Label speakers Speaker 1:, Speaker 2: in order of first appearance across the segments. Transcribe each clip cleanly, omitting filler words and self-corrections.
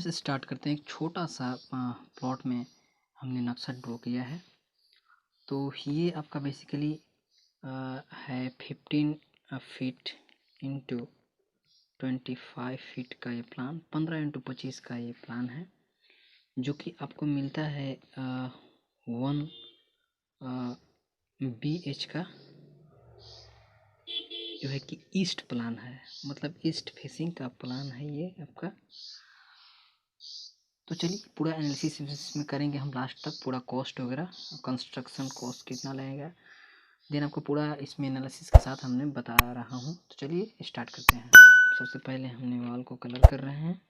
Speaker 1: से स्टार्ट करते हैं। एक छोटा सा प्लॉट में हमने नक्शा ड्रॉ किया है। तो ये आपका बेसिकली है 15 फीट इंटू 25 फीट का ये प्लान, 15 इंटू 25 का ये प्लान है, जो कि आपको मिलता है 1 BH का, जो है कि ईस्ट प्लान है, मतलब ईस्ट फेसिंग का प्लान है ये आपका। तो चलिए पूरा एनालिसिस इसमें करेंगे हम लास्ट तक, पूरा कॉस्ट वगैरह, कंस्ट्रक्शन कॉस्ट कितना लगेगा, देन आपको पूरा इसमें एनालिसिस के साथ हमने बता रहा हूँ। तो चलिए स्टार्ट करते हैं। सबसे पहले हमने वॉल को कलर कर रहे हैं।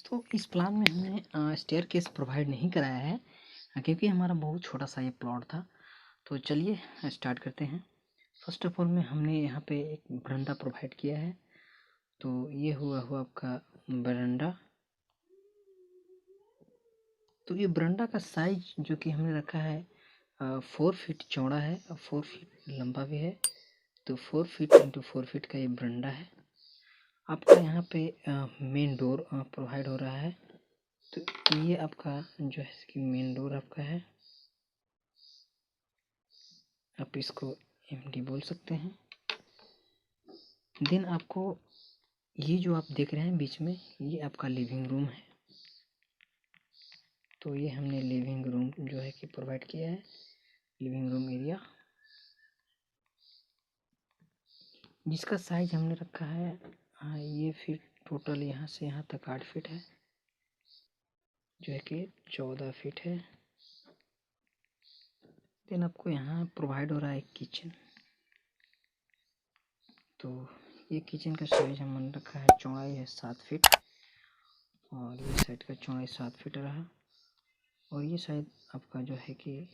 Speaker 1: तो इस प्लान में हमने स्टेयर केस प्रोवाइड नहीं कराया है, क्योंकि हमारा बहुत छोटा सा ये प्लॉट था। तो चलिए स्टार्ट करते हैं। फर्स्ट ऑफ ऑल में हमने यहाँ पे एक बरामदा प्रोवाइड किया है। तो ये हुआ आपका बरामदा। तो ये बरामदा का साइज जो कि हमने रखा है 4 फीट चौड़ा है और 4 फीट लंबा भी है। तो 4 फीट इंटू 4 फीट का ये बरामदा है। आपका यहाँ पे मेन डोर प्रोवाइड हो रहा है। तो ये आपका जो है कि मेन डोर आपका है, आप इसको MD बोल सकते हैं। देन आपको ये जो आप देख रहे हैं बीच में, ये आपका लिविंग रूम है। तो ये हमने लिविंग रूम जो है कि प्रोवाइड किया है, लिविंग रूम एरिया, जिसका साइज हमने रखा है ये फीट टोटल यहाँ से यहाँ तक 8 फीट है, जो है कि 14 फीट है। देन आपको यहाँ प्रोवाइड हो रहा है किचन। तो ये किचन का साइज हमने रखा है, चौड़ाई है 7 फीट और ये साइड का चौड़ाई 7 फीट रहा, और ये साइड आपका जो है कि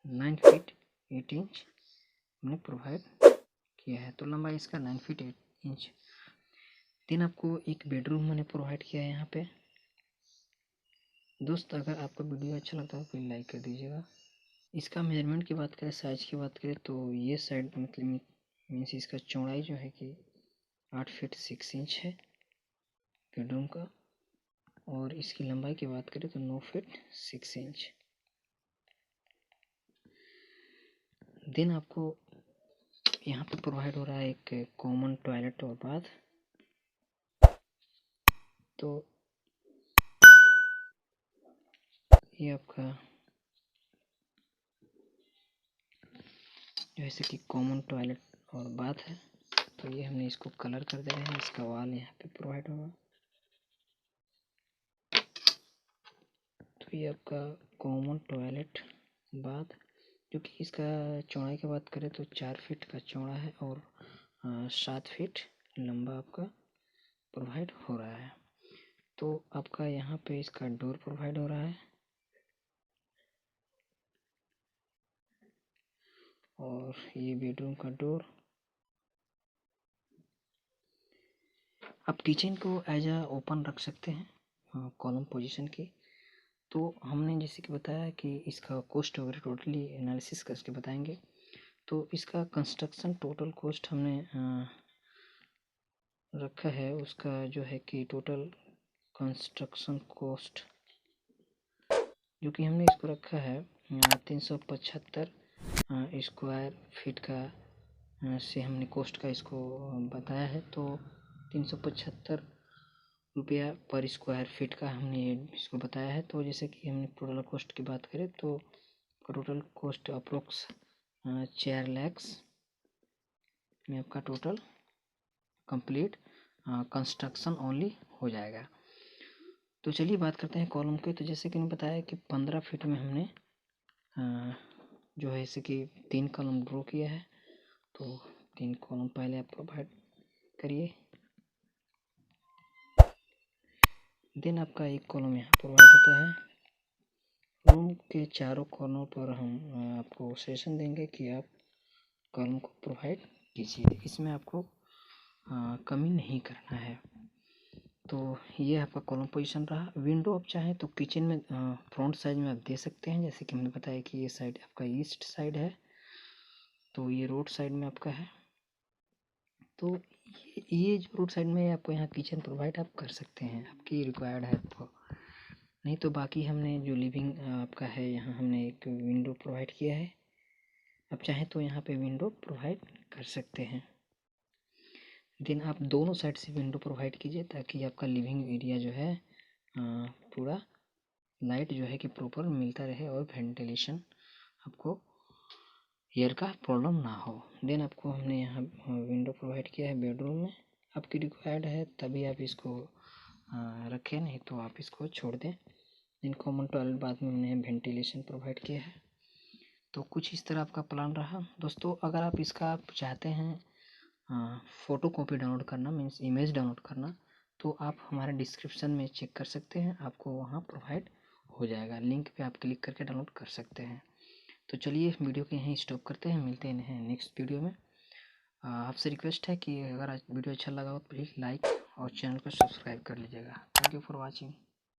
Speaker 1: 9 फीट 8 इंच हमने प्रोवाइड किया है। तो लंबाई इसका 9 फीट 8 इंच। देन आपको एक बेडरूम मैंने प्रोवाइड किया है यहाँ पे। दोस्त अगर आपको वीडियो अच्छा लगता है तो लाइक कर दीजिएगा। इसका मेजरमेंट की बात करें, साइज की बात करें, तो ये साइड मतलब मीन्स इसका चौड़ाई जो है कि 8 फीट 6 इंच है बेडरूम का, और इसकी लंबाई की बात करें तो 9 फीट 6 इंच। देन आपको यहाँ पे प्रोवाइड हो रहा है एक कॉमन टॉयलेट और बाथ। तो ये आपका जैसे कि कॉमन टॉयलेट और बाथ है। तो ये हमने इसको कलर कर दे रहे हैं, इसका वॉल यहाँ पे प्रोवाइड होगा। तो ये आपका कॉमन टॉयलेट बाथ, जो कि इसका चौड़ाई की बात करें तो 4 फीट का चौड़ा है और 7 फीट लंबा आपका प्रोवाइड हो रहा है। तो आपका यहाँ पे इसका डोर प्रोवाइड हो रहा है, और ये बेडरूम का डोर। आप किचन को एज अ ओपन रख सकते हैं कॉलम पोजीशन की। तो हमने जैसे कि बताया कि इसका कॉस्ट वगैरह टोटली एनालिसिस करके बताएंगे। तो इसका कंस्ट्रक्शन टोटल कॉस्ट हमने रखा है, उसका जो है कि टोटल कंस्ट्रक्शन कॉस्ट जो कि हमने इसको रखा है 375 स्क्वायर फीट का से हमने कॉस्ट का इसको बताया है। तो 375 रुपया पर स्क्वायर फीट का हमने इसको बताया है। तो जैसे कि हमने टोटल कॉस्ट की बात करें तो टोटल कॉस्ट अप्रोक्स 4 लाख में आपका टोटल कंप्लीट कंस्ट्रक्शन ओनली हो जाएगा। तो चलिए बात करते हैं कॉलम के। तो जैसे कि मैंने बताया कि 15 फीट में हमने जो है जैसे कि 3 कॉलम ड्रॉ किया है। तो 3 कॉलम पहले आप प्रोवाइड करिए। देन आपका एक कॉलम यहाँ प्रोवाइड होता है। रूम के चारों कॉर्नर पर हम आपको सेशन देंगे कि आप कॉलम को प्रोवाइड कीजिए, इसमें आपको कमी नहीं करना है। तो ये आपका कॉलम पोजीशन रहा। विंडो आप चाहें तो किचन में फ्रंट साइड में आप दे सकते हैं, जैसे कि हमने बताया कि ये साइड आपका ईस्ट साइड है, तो ये रोड साइड में आपका है। तो ये जो रोड साइड में आपको यहाँ किचन प्रोवाइड आप कर सकते हैं, आपकी रिक्वायर्ड है तो। नहीं तो बाकी हमने जो लिविंग आपका है, यहाँ हमने एक विंडो प्रोवाइड किया है। आप चाहें तो यहाँ पे विंडो प्रोवाइड कर सकते हैं। देन आप दोनों साइड से विंडो प्रोवाइड कीजिए, ताकि आपका लिविंग एरिया जो है पूरा लाइट जो है कि प्रॉपर मिलता रहे और वेंटिलेशन आपको एयर का प्रॉब्लम ना हो। देन आपको हमने यहाँ विंडो प्रोवाइड किया है बेडरूम में। आपकी रिक्वायर्ड है तभी आप इसको रखें, नहीं तो आप इसको छोड़ दें। देन कॉमन टॉयलेट बाद में हमने वेंटिलेशन प्रोवाइड किया है। तो कुछ इस तरह आपका प्लान रहा दोस्तों। अगर आप इसका आप चाहते हैं फ़ोटो कॉपी डाउनलोड करना, मीन्स इमेज डाउनलोड करना, तो आप हमारे डिस्क्रिप्शन में चेक कर सकते हैं, आपको वहाँ प्रोवाइड हो जाएगा। लिंक पे आप क्लिक करके डाउनलोड कर सकते हैं। तो चलिए वीडियो को यहीं स्टॉप करते हैं, मिलते हैं नेक्स्ट वीडियो में। आपसे रिक्वेस्ट है कि अगर आज वीडियो अच्छा लगा हो तो प्लीज़ लाइक और चैनल को सब्सक्राइब कर लीजिएगा। Thank you for watching.